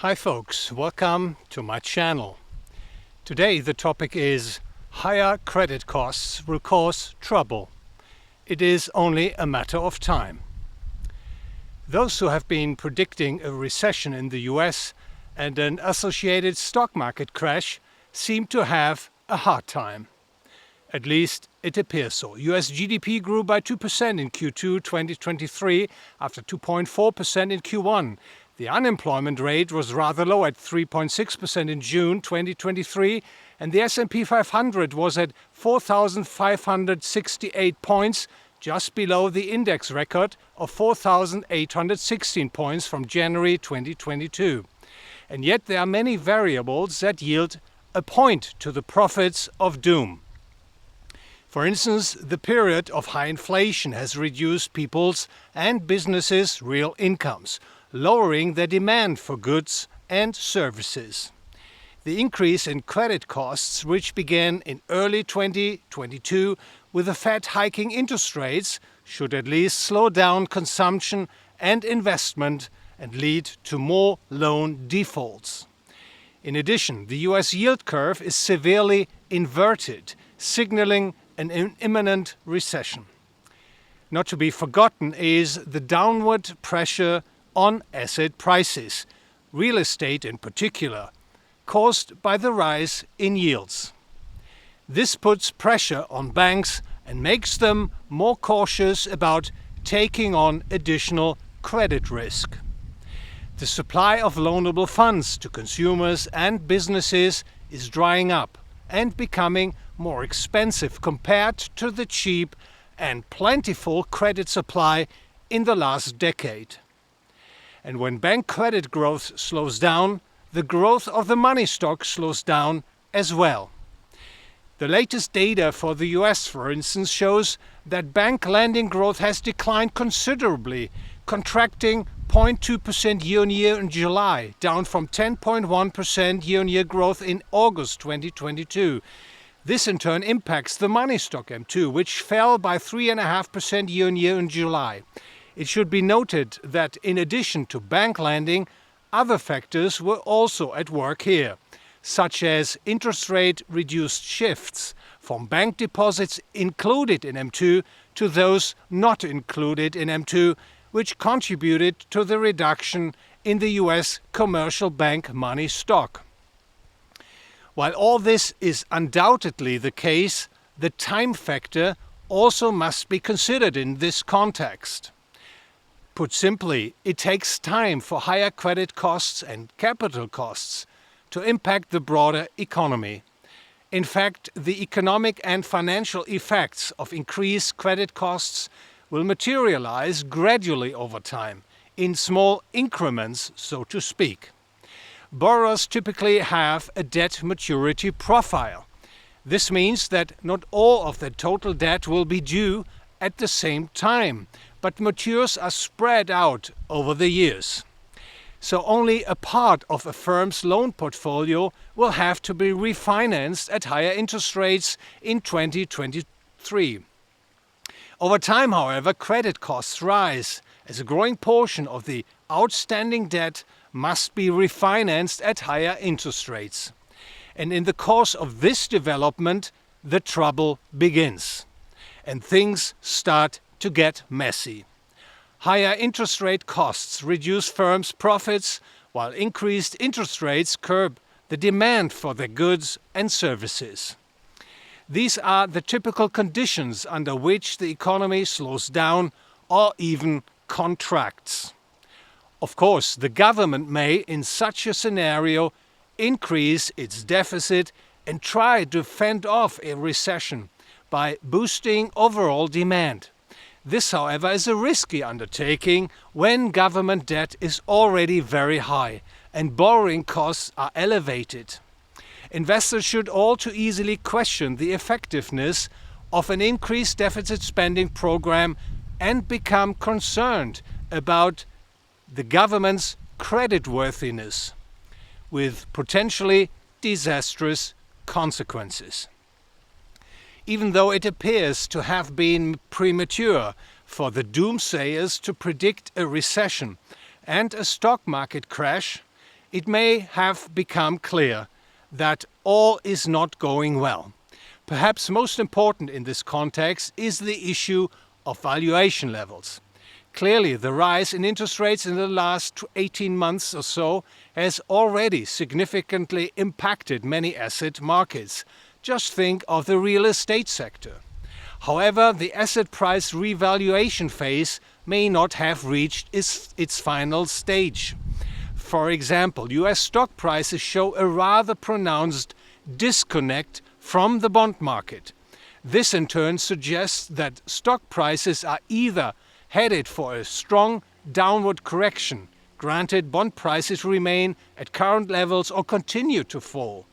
Hi folks, welcome to my channel. Today the topic is higher credit costs will cause trouble. It is only a matter of time. Those who have been predicting a recession in the US and an associated stock market crash seem to have a hard time. At least it appears so. US GDP grew by 2% in Q2 2023 after 2.4% in Q1. The unemployment rate was rather low at 3.6% in June 2023, and the S&P 500 was at 4,568 points, just below the index record of 4,816 points from January 2022. And yet there are many variables that yield a point to the prophets of doom. For instance, the period of high inflation has reduced people's and businesses' real incomes, lowering their demand for goods and services. The increase in credit costs, which began in early 2022 with the Fed hiking interest rates, should at least slow down consumption and investment and lead to more loan defaults. In addition, the US yield curve is severely inverted, signaling an imminent recession. Not to be forgotten is the downward pressure on asset prices, real estate in particular, caused by the rise in yields. This puts pressure on banks and makes them more cautious about taking on additional credit risk. The supply of loanable funds to consumers and businesses is drying up and becoming more expensive compared to the cheap and plentiful credit supply in the last decade. And when bank credit growth slows down, the growth of the money stock slows down as well. The latest data for the US, for instance, shows that bank lending growth has declined considerably, contracting 0.2% year-on-year in July, down from 10.1% year-on-year growth in August 2022. This in turn impacts the money stock M2, which fell by 3.5% year-on-year in July. It should be noted that in addition to bank lending, other factors were also at work here, such as interest rate reduced shifts from bank deposits included in M2 to those not included in M2, which contributed to the reduction in the US commercial bank money stock. While all this is undoubtedly the case, the time factor also must be considered in this context. Put simply, it takes time for higher credit costs and capital costs to impact the broader economy. In fact, the economic and financial effects of increased credit costs will materialize gradually over time, in small increments, so to speak. Borrowers typically have a debt maturity profile. This means that not all of the total debt will be due at the same time, but matures are spread out over the years. So only a part of a firm's loan portfolio will have to be refinanced at higher interest rates in 2023. Over time, however, credit costs rise as a growing portion of the outstanding debt must be refinanced at higher interest rates. And in the course of this development, the trouble begins, and things start to get messy. Higher interest rate costs reduce firms' profits, while increased interest rates curb the demand for their goods and services. These are the typical conditions under which the economy slows down or even contracts. Of course, the government may, in such a scenario, increase its deficit and try to fend off a recession by boosting overall demand. This, however, is a risky undertaking when government debt is already very high and borrowing costs are elevated. Investors should all too easily question the effectiveness of an increased deficit spending program and become concerned about the government's creditworthiness, with potentially disastrous consequences. Even though it appears to have been premature for the doomsayers to predict a recession and a stock market crash, it may have become clear that all is not going well. Perhaps most important in this context is the issue of valuation levels. Clearly, the rise in interest rates in the last 18 months or so has already significantly impacted many asset markets. Just think of the real estate sector. However, the asset price revaluation phase may not have reached its final stage. For example, US stock prices show a rather pronounced disconnect from the bond market. This in turn suggests that stock prices are either headed for a strong downward correction, granted bond prices remain at current levels or continue to fall,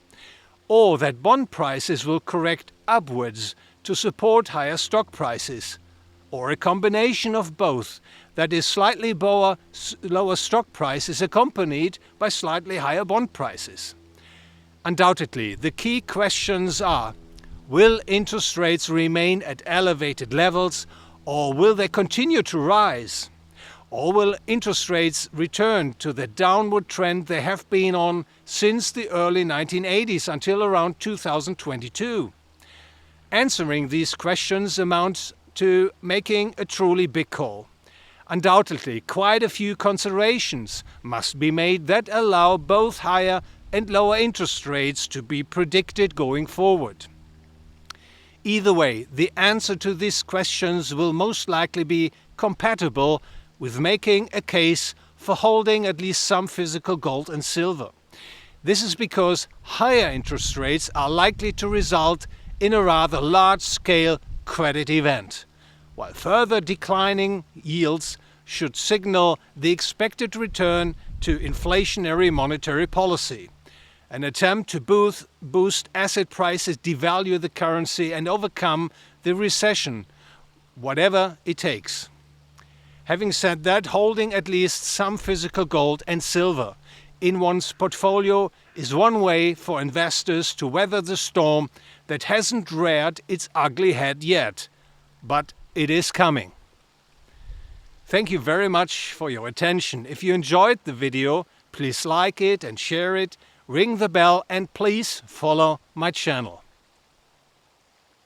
or that bond prices will correct upwards to support higher stock prices, or a combination of both, that is slightly lower stock prices accompanied by slightly higher bond prices. Undoubtedly, the key questions are: will interest rates remain at elevated levels, or will they continue to rise? Or will interest rates return to the downward trend they have been on since the early 1980s until around 2022? Answering these questions amounts to making a truly big call. Undoubtedly, quite a few considerations must be made that allow both higher and lower interest rates to be predicted going forward. Either way, the answer to these questions will most likely be compatible with making a case for holding at least some physical gold and silver. This is because higher interest rates are likely to result in a rather large-scale credit event, while further declining yields should signal the expected return to inflationary monetary policy. An attempt to boost asset prices, devalue the currency and overcome the recession, whatever it takes. Having said that, holding at least some physical gold and silver in one's portfolio is one way for investors to weather the storm that hasn't reared its ugly head yet, but it is coming. Thank you very much for your attention. If you enjoyed the video, please like it and share it. Ring the bell and please follow my channel.